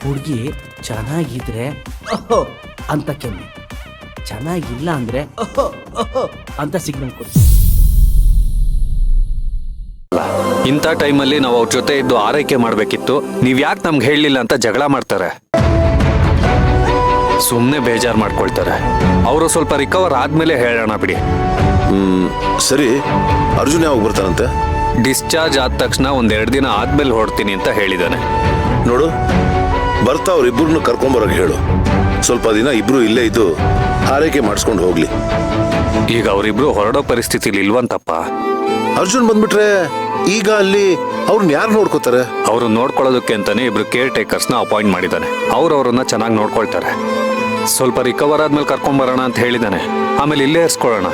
ಹುಡುಗಿ ಚೆನ್ನಾಗಿದ್ರೆ ಓಹೋ ಅಂತ ಕೆಮ್ಮಿ, ಚೆನ್ನಾಗಿಲ್ಲ ಅಂದ್ರೆ ಓಹೋ ಓಹೋ ಅಂತ ಸಿಗ್ನಲ್ ಕೊಡಿ. ಇಂಥ ಟೈಮಲ್ಲಿ ನಾವು ಅವ್ರ ಜೊತೆ ಇದ್ದು ಆರೈಕೆ ಮಾಡ್ಬೇಕಿತ್ತು. ನೀವ್ ಯಾಕೆ ನಮ್ಗೆ ಹೇಳಲಿಲ್ಲ ಅಂತ ಜಗಳ ಮಾಡ್ತಾರೆ, ಸುಮ್ಮನೆ ಬೇಜಾರು ಮಾಡ್ಕೊಳ್ತಾರೆ. ಅವರು ಸ್ವಲ್ಪ ರಿಕವರ್ ಆದ್ಮೇಲೆ ಹೇಳೋಣ ಬಿಡಿ. ಸರಿ, ಅರ್ಜುನ್ ಯಾವಾಗ ಬರ್ತಾರಂತೆ? ಡಿಸ್ಚಾರ್ಜ್ ಆದ ತಕ್ಷಣ 1-2 ದಿನ ಆದ್ಮೇಲೆ ಹೊರಡ್ತೀನಿ ಅಂತ ಹೇಳಿದಾನೆ. ನೋಡು, ಬರ್ತಾ ಅವ್ರಿಬ್ರನ್ನು ಕರ್ಕೊಂಬರೋಕೆ ಹೇಳು. ಸ್ವಲ್ಪ ದಿನ ಇಬ್ರು ಇಲ್ಲೇ ಇದ್ದು ಆರೈಕೆ ಮಾಡಿಸ್ಕೊಂಡು ಹೋಗ್ಲಿ. ಈಗ ಅವರಿಬ್ರು ಹೊರಡೋ ಪರಿಸ್ಥಿತಿಲಿ ಇಲ್ವಂತಪ್ಪ. ಅರ್ಜುನ್ ಬಂದ್ಬಿಟ್ರೆ ಈಗ ಅಲ್ಲಿ ಅವ್ರನ್ನ ಯಾರು ನೋಡ್ಕೋತಾರೆ? ಅವ್ರು ನೋಡ್ಕೊಳ್ಳೋದಕ್ಕೆ ಅಂತಾನೆ ಇಬ್ರು ಕೇರ್ ಟೇಕರ್ಸ್ನ ಅಪಾಯಿಂಟ್ ಮಾಡಿದ್ದಾನೆ. ಅವ್ರನ್ನ ಚೆನ್ನಾಗಿ ನೋಡ್ಕೊಳ್ತಾರೆ. ಸ್ವಲ್ಪ ರಿಕವರ್ ಆದ್ಮೇಲೆ ಕರ್ಕೊಂಬರೋಣ ಅಂತ ಹೇಳಿದಾನೆ. ಆಮೇಲೆ ಇಲ್ಲೇ ಇರ್ಸ್ಕೊಳ್ಳೋಣ.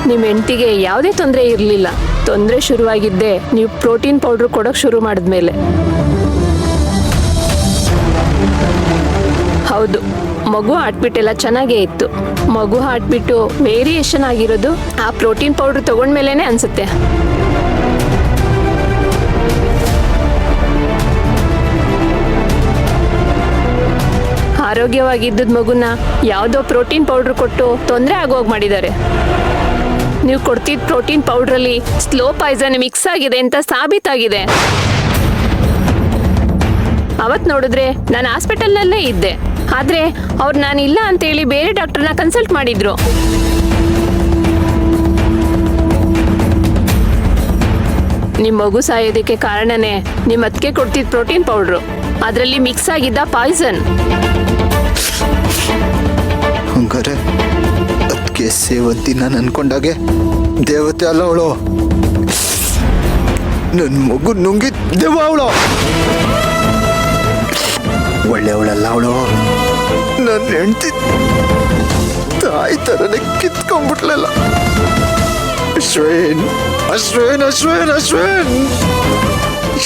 ನಿಮ್ಮ ಹೆಂಡತಿಗೆ ಯಾವುದೇ ತೊಂದರೆ ಇರಲಿಲ್ಲ. ತೊಂದರೆ ಶುರುವಾಗಿದ್ದೆ ನೀವು ಪ್ರೋಟೀನ್ ಪೌಡ್ರ್ ಕೊಡೋಕೆ ಶುರು ಮಾಡಿದ್ಮೇಲೆ. ಹೌದು, ಮಗು ಹಾರ್ಟ್ಬಿಟ್ ಎಲ್ಲ ಚೆನ್ನಾಗೇ ಇತ್ತು. ಮಗು ಹಾರ್ಟ್ಬಿಟ್ಟು ವೇರಿಯೇಷನ್ ಆಗಿರೋದು ಆ ಪ್ರೋಟೀನ್ ಪೌಡ್ರ್ ತಗೊಂಡ್ಮೇಲೆ ಅನ್ಸುತ್ತೆ. ಆರೋಗ್ಯವಾಗಿದ್ದದ ಮಗುನ ಯಾವುದೋ ಪ್ರೋಟೀನ್ ಪೌಡ್ರ್ ಕೊಟ್ಟು ತೊಂದರೆ ಆಗೋಗಿ ಮಾಡಿದ್ದಾರೆ. ನೀವು ಕೊಡ್ತಿದ್ದ ಪ್ರೋಟೀನ್ ಪೌಡ್ರಲ್ಲಿ ಸ್ಲೋ ಪಾಯ್ಸನ್ ಮಿಕ್ಸ್ ಆಗಿದೆ ಅಂತ ಸಾಬೀತಾಗಿದೆ. ಅವತ್ತು ನೋಡಿದ್ರೆ ನಾನು ಹಾಸ್ಪಿಟಲ್ನಲ್ಲೇ ಇದ್ದೆ. ಆದರೆ ಅವ್ರು ನಾನಿಲ್ಲ ಅಂತೇಳಿ ಬೇರೆ ಡಾಕ್ಟರ್ನ ಕನ್ಸಲ್ಟ್ ಮಾಡಿದ್ರು. ನಿಮ್ಮ ಮಗು ಸಾಯೋದಕ್ಕೆ ಕಾರಣನೇ ನಿಮ್ಮ ಅದಕ್ಕೆ ಕೊಡ್ತಿದ್ದ ಪ್ರೋಟೀನ್ ಪೌಡ್ರು. ಅದರಲ್ಲಿ ಮಿಕ್ಸ್ ಆಗಿದ್ದ ಪಾಯ್ಸನ್. ಹಂಗಾರೆ ಅದಕ್ಕೆ ಸೇವಂತಿ ನಾನು ಅನ್ಕೊಂಡಾಗೆ ದೇವತೆ ಅಲ್ಲ ಅವಳು, ನನ್ನ ಮಗು ನುಂಗಿ ದೇವ ಅವಳು. ಒಳ್ಳೆಯವಳಲ್ಲ ಅವಳು, ನನ್ನ ಹೆಂಡತಿ ತಾಯಿ ಥರನೇ ಕಿತ್ಕೊಂಡ್ಬಿಟ್ಲಲ್ಲ. ಅಶ್ವಿನ್ ಅಶ್ವಿನ್ ಅಶ್ವಿನ್ ಅಶ್ವಿನ್,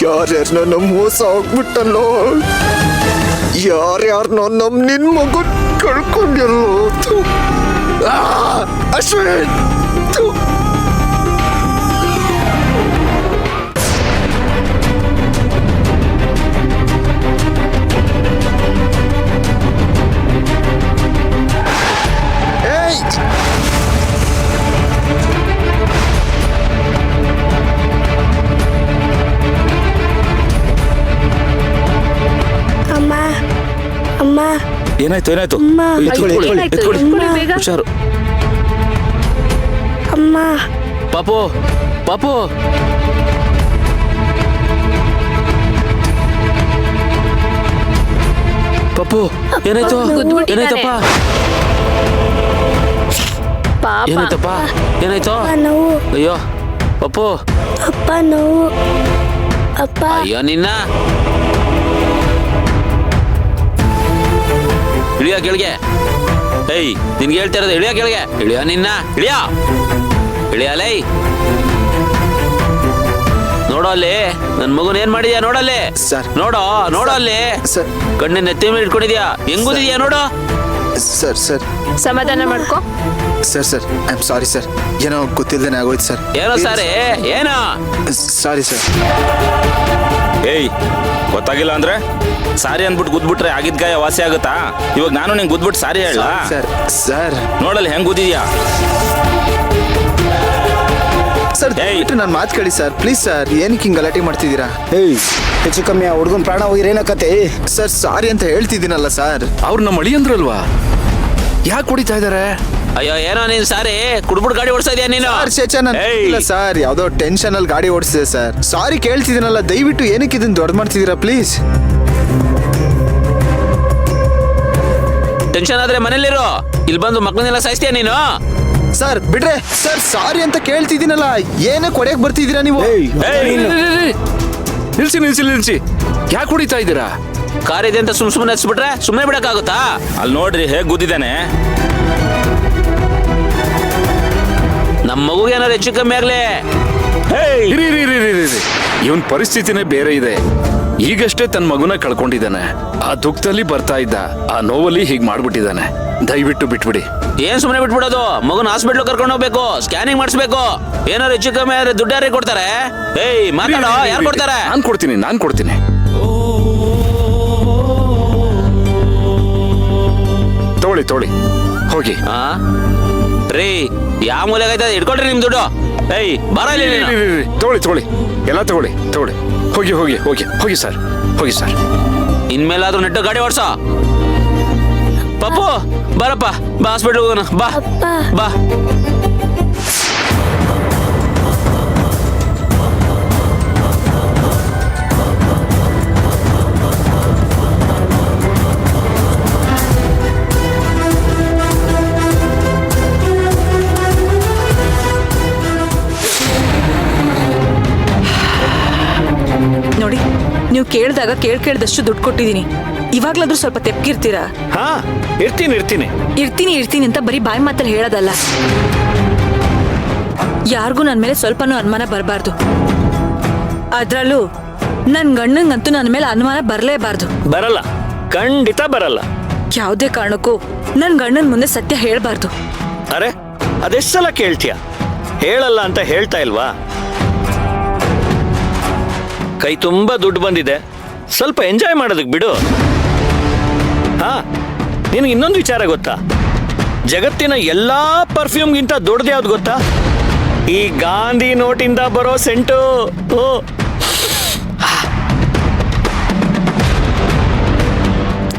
ಯಾರ್ಯಾರನ್ನ ನಮ್ಮ ಮೋಸ ಹೋಗ್ಬಿಟ್ಟಲ್ಲೋ, ಯಾರ್ಯಾರನ್ನ ನಮ್ಮ ನಿನ್ ಮಗು ಕಳ್ಕೊಂಡೆಲ್ಲೋ. ಅಶ್ವಿನ್, ಏನಾಯ್ತು ಏನಾಯ್ತು? ಹುಷಾರು. ಅಮ್ಮ ಪಾಪು ಪಾಪು, ಪಾಪು ಏನಾಯ್ತು? ಏನಾಯ್ತಪ್ಪ? ಏನಾಯ್ತಪ್ಪ? ಏನಾಯ್ತು? ಅಯ್ಯೋ ಪಾಪು, ಅಪ್ಪ ನೋವು. ಅಪ್ಪ ಅಯ್ಯೋ ನಿನ್ನ ಇಳಿಯ ಕೆಳಗೆ. ಏಯ್, ನಿನ್ಗೆ ಹೇಳ್ತಾ ಇರೋದು ಇಳಿಯ ಕೆಳಗೆ. ಇಳಿಯ ನಿನ್ನ, ಇಳಿಯ ಇಳಿಯಲೈ. ನೋಡೋ ಅಲ್ಲಿ ನನ್ ಮಗುನ ಏನ್ ಮಾಡಿದ್ಯಾ ನೋಡಲ್ಲಿ. ನೋಡೋ ನೋಡೋ ಅಲ್ಲಿ ಕಣ್ಣಿನ ನೆತ್ತಿ ಮೇಲೆ ಇಟ್ಕೊಂಡಿದ್ಯಾ, ಹೆಂಗುದಿದ್ಯಾ ನೋಡು. ಸರ್ ಸರ್ ಸಮಾಧಾನ ಮಾಡ್ಕೋ. Sir sir I am sorry sir, ಏನೋ ಗೊತ್ತಿಲ್ಲದೇನೆ ಆಗೋಯ್ತು ಸರ್. ಏನೋ ಸಾರಿ? ಏನೋ ಸಾರಿ ಸರ್. ಏಯ್, ಗೊತ್ತಾಗಿಲ್ಲ ಅಂದ್ರೆ ಸಾರಿ ಅಂದ್ಬಿಟ್ಟು ಗುದ್ಬಿಟ್ರೆ ಆಗಿದ್ ಗಾಯ ವಾಸಿ ಆಗುತ್ತಾ? ಇವಾಗ ನಾನು ನಿಂಗೆ ಗುದ್ಬಿಟ್ಟು ಸಾರಿ ಹೇಳ. ಸರ್ ಸರ್ ನೋಡಲ್ಲಿ ಹೆಂಗ್ ಗುದ್ದಿದ್ಯಾ. ಸರ್ ದಯವಿಟ್ಟು ನನ್ನ ಮಾತು ಕೇಳಿ ಸರ್, ಪ್ಲೀಸ್ ಸರ್. ಏನಕ್ಕೆ ಹಿಂಗೆ ಗಲಾಟೆ ಮಾಡ್ತಿದ್ದೀರಾ? ಏಯ್, ಹೆಚ್ಚು ಕಮ್ಮಿ ಆ ಹುಡುಗನ ಪ್ರಾಣ ಹೋಗಿರೇನಕತೆ. ಸರ್ ಸಾರಿ ಅಂತ ಹೇಳ್ತಿದ್ದೀನಲ್ಲ ಸರ್. ಅವ್ರು ನಮ್ಮ ಅಳಿಯಂದ್ರಲ್ವಾ, ಯಾಕೆ ಕುಡಿತಾ ಇದಾರೆ? ಅಯ್ಯೋ ಏನೋ ನೀನ್ ಸಾರಿ ಕುಡ್ಬಿಟ್ಟು ಗಾಡಿ ಓಡಿಸ್ತಾ ಇದೀಯ ನೀನು. ಇಲ್ಲ ಸರ್, ಯಾವ್ದೋ ಟೆನ್ಷನ್ ಅಲ್ಲಿ ಗಾಡಿ ಓಡಿಸಿದೆ ಸರ್. ಸಾರಿ ಕೇಳ್ತಿದ್ದೀನಲ್ಲ, ದಯವಿಟ್ಟು ಏನಕ್ಕೆ ಇದನ್ನ ದೊಡ್ಡ ಮಾಡ್ತಿದ್ದೀರಾ ಪ್ಲೀಸ್. ಟೆನ್ಷನ್ ಆದ್ರೆ ಮನೇಲಿರೋ, ಇಲ್ಲಿ ಬಂದು ಮಕ್ಕಳನ್ನೆಲ್ಲ ಸಾಯಿಸ್ತೀಯ ನೀನು. ಸರ್ ಬಿಡ್ರೆ ಸರ್, ಸಾರಿ ಅಂತ ಕೇಳ್ತಿದ್ದೀನಲ್ಲ, ಏನಕ್ಕೆ ಹೊಡೆಯಕ್ ಬರ್ತಿದ್ದೀರಾ ನೀವು? ನಿಲ್ಸಿ ನಿಲ್ಸಿ ನಿಲ್ಸಿ, ಯಾಕೆ ಕುಡಿತಾ ಇದ್ದೀರಾ? ಕಾರ್ ಇದೆ ಅಂತ ಸುಮ್ಮನೆ ಹಚ್ಬಿಟ್ರೆ ಸುಮ್ಮನೆ ಬಿಡಕ್ಕಾಗುತ್ತಾ? ಅಲ್ಲಿ ನೋಡ್ರಿ ಹೇಗ್ ಗುದ್ದಿದ್ದಾನೆ. ನಮ್ಮ ಮಗುಗೆ ಏನಾದ್ರು ಹೆಚ್ಚು ಕಮ್ಮಿ ಆಗ್ಲಿ. ಇವನ್ ಪರಿಸ್ಥಿತಿನೇ ಬೇರೆ ಇದೆ. ಈಗಷ್ಟೇ ತನ್ನ ಮಗುನ ಕಳ್ಕೊಂಡಿದ್ದಾನೆ. ಆ ದುಃಖದಲ್ಲಿ ಬರ್ತಾ ಇದ್ದ, ಆ ನೋವಲ್ಲಿ ಹೀಗ್ ಮಾಡ್ಬಿಟ್ಟಿದ್ದಾನೆ. ದಯವಿಟ್ಟು ಬಿಟ್ಬಿಡಿ. ಏನ್ ಸುಮ್ಮನೆ ಬಿಟ್ಬಿಡೋದು? ಮಗನ ಹಾಸ್ಪಿಟ್ಲ್ ಕರ್ಕೊಂಡು ಹೋಗ್ಬೇಕು, ಸ್ಕ್ಯಾನಿಂಗ್ ಮಾಡಿಸ್ಬೇಕು. ಏನಾದ್ರು ಹೆಚ್ಚು ಕಮ್ಮಿ ಆದ್ರೆ ದುಡ್ಡು ಯಾರಿಗೆ ಕೊಡ್ತಾರೆ? ಏಯ್ ಮಾತಾಡೋ, ಯಾರು ಕೊಡ್ತಾರೆ? ನಾನ್ ಕೊಡ್ತೀನಿ ತಗೊಳ್ಳಿ ಹೋಗಿ. ರೀ ಯಾವ ಮೂಲೆಗೆ ಆಯ್ತದೆ? ಇಟ್ಕೊಳ್ರಿ ನಿಮ್ ದುಡ್ಡು. ಏಯ್ ಬರ ಇಲ್ಲಿ ನೀನು. ತಗೊಳ್ಳಿ ಎಲ್ಲ ತಗೊಳ್ಳಿ ಹೋಗಿ ಸರ್ ಇನ್ಮೇಲಾದ್ರೂ ನೆಟ್ಟು ಗಾಡಿ ಓಡ್ಸೋ. ಪಪ್ಪು ಬರಪ್ಪ, ಬಾ ಹಾಸ್ಪಿಟ್ಲ್ ಹೋಗೋಣ, ಬಾ ಬಾ. ನೋಡಿ, ನೀವು ಕೇಳಿದಾಗ ಕೇಳ್ದಷ್ಟು ದುಡ್ಡು ಕೊಟ್ಟಿದ್ದೀನಿ. ಇವಾಗ್ಲಾದ್ರೂ ಸ್ವಲ್ಪ ತೆಪ್ಕಿರ್ತೀರಾ? ಹಾ ಇರ್ತೀನಿ ಇರ್ತೀನಿ ಅಂತ ಬರೀ ಬಾಯಿ ಮಾತಲ್ಲಿ ಹೇಳೋದಲ್ಲ. ಯಾರಿಗೂ ನನ್ನ ಮೇಲೆ ಸ್ವಲ್ಪನೂ ಅನುಮಾನ ಬರಬಾರ್ದು. ಅದ್ರಲ್ಲೂ ನನ್ ಗಂಡಂಗಂತೂ ನನ್ನ ಮೇಲೆ ಅನುಮಾನ ಬರಲೇಬಾರ್ದು. ಬರಲ್ಲ, ಖಂಡಿತ ಬರಲ್ಲ. ಯಾವುದೇ ಕಾರಣಕ್ಕೂ ನನ್ ಗಂಡನ ಮುಂದೆ ಸತ್ಯ ಹೇಳ್ಬಾರ್ದು. ಅರೆ ಅದೆಷ್ಟ್ ಸಲ ಕೇಳ್ತೀಯ? ಹೇಳಲ್ಲ ಅಂತ ಹೇಳ್ತಾ ಇಲ್ವಾ? ಕೈ ತುಂಬಾ ದುಡ್ಡು ಬಂದಿದೆ, ಸ್ವಲ್ಪ ಎಂಜಾಯ್ ಮಾಡೋದಕ್ಕೆ ಬಿಡು. ಹಾ, ನಿನಗೆ ಇನ್ನೊಂದು ವಿಚಾರ ಗೊತ್ತಾ? ಜಗತ್ತಿನ ಎಲ್ಲಾ ಪರ್ಫ್ಯೂಮ್ಗಿಂತ ದೊಡ್ಡದು ಯಾವ್ದು ಗೊತ್ತಾ? ಈ ಗಾಂಧಿ ನೋಟಿಂದ ಬರೋ ಸೆಂಟು. ಓ,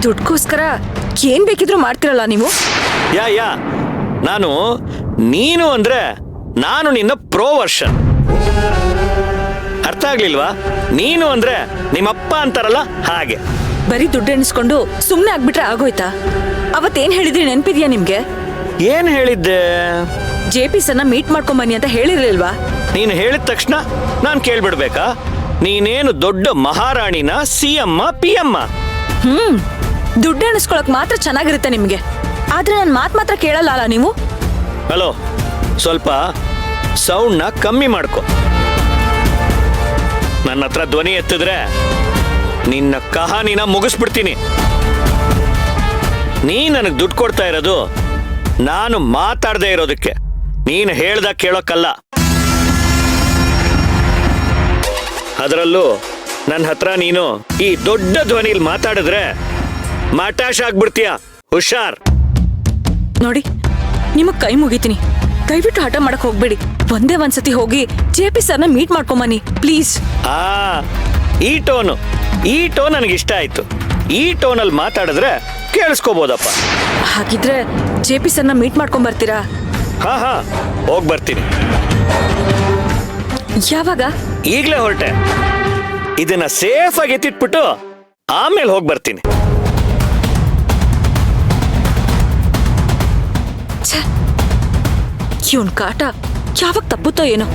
ದುಡ್ಕೋಸ್ಕರ ಏನ್ ಬೇಕಿದ್ರು ಮಾಡ್ತಿರಲ್ಲ ನೀವು. ಯಾ ನೀನು ಅಂದ್ರೆ ನಾನು ನಿನ್ನ ಪ್ರೋ ವರ್ಷನ್. ಅರ್ಥ ಆಗ್ಲಿಲ್ವಾ? ನೀನು ಅಂದ್ರೆ ನಿಮ್ಮಪ್ಪ ಅಂತಾರಲ್ಲ ಹಾಗೆ. ಬರೀ ದುಡ್ಡು ಎಣಿಸ್ಕೊಂಡು ಸುಮ್ನೆ ಆಗ್ಬಿಟ್ರೆ ಆಗೋಯ್ತಾ? ಅವತ್ತೇನ್ ಹೇಳಿದ್ರಿ ನೆನ್ಪಿದ್ಯಾ ನಿಮ್ಗೆ? ಏನ್ ಹೇಳಿದ್ದೆ? JP ಸರ್ನ ಮೀಟ್ ಮಾಡ್ಕೊಂಬನ್ನಿ ಅಂತ ಹೇಳಿರ್ಲಿಲ್ವಾ? ನೀನು ಹೇಳಿದ ತಕ್ಷಣ ನಾನು ಕೇಳ್ಬಿಡ್ಬೇಕಾ? ನೀನೇನು ದೊಡ್ಡ ಮಹಾರಾಣಿನ, CM PM? ದುಡ್ಡು ಎಣಿಸ್ಕೊಳಕ್ ಮಾತ್ರ ಚೆನ್ನಾಗಿರುತ್ತೆ ನಿಮ್ಗೆ, ಆದ್ರೆ ನನ್ ಮಾತ್ರ ಕೇಳಲ್ಲ ನೀವು. ಹಲೋ, ಸ್ವಲ್ಪ ಸೌಂಡ್ನ ಕಮ್ಮಿ ಮಾಡ್ಕೊ. ನನ್ನ ಹತ್ರ ಧ್ವನಿ ಎತ್ತಿದ್ರೆ ನಿನ್ನ ಕಹಾನಿನ ಮುಗಿಸ್ಬಿಡ್ತೀನಿ. ನೀ ನನಗೆ ದುಡ್ಡು ಕೊಡ್ತಾ ಇರೋದು ನಾನು ಮಾತಾಡದೆ ಇರೋದಕ್ಕೆ, ನೀನು ಹೇಳ್ದಾಗ ಕೇಳೋಕ್ಕಲ್ಲ. ಅದರಲ್ಲೂ ನನ್ನ ಹತ್ರ ನೀನು ಈ ದೊಡ್ಡ ಧ್ವನಿಲಿ ಮಾತಾಡಿದ್ರೆ ಮಟಾಶ್ ಆಗ್ಬಿಡ್ತೀಯ. ಹುಷಾರ್. ನೋಡಿ, ನಿಮಗ್ ಕೈ ಮುಗಿತೀನಿ, ದಯವಿಟ್ಟು ಹಠ ಮಾಡಕ್ ಹೋಗ್ಬೇಡಿ. ಒಂದೇ ಒಂದ್ಸತಿ ಹೋಗಿ JP ಸರ್ನ ಮೀಟ್ ಮಾಡ್ಕೊಂಬನ್ನಿ ಪ್ಲೀಸ್. ಈ ಟೋನ್ ನನಗಿಷ್ಟ ಆಯ್ತು. ಈ ಟೋನಲ್ಲಿ ಮಾತಾಡಿದ್ರೆ ಕೇಳಿಸ್ಕೋಬೋದಪ್ಪ. ಹಾಗಿದ್ರೆ JP ಸರ್ನ ಮೀಟ್ ಮಾಡ್ಕೊಂಡ್ ಬರ್ತೀರಾ? ಹಾ ಹೋಗ್ ಬರ್ತೀನಿ. ಯಾವಾಗ? ಈಗ್ಲೇ ಹೊರಟೆ. ಇದನ್ನ ಸೇಫ್ ಆಗಿ ಎತ್ತಿಟ್ಬಿಟ್ಟು ಆಮೇಲೆ ಹೋಗಿ ಬರ್ತೀನಿ. ಇವನ್ ಕಾಟ ಯಾವಾಗ ತಪ್ಪುತ್ತೋ ಏನೋ.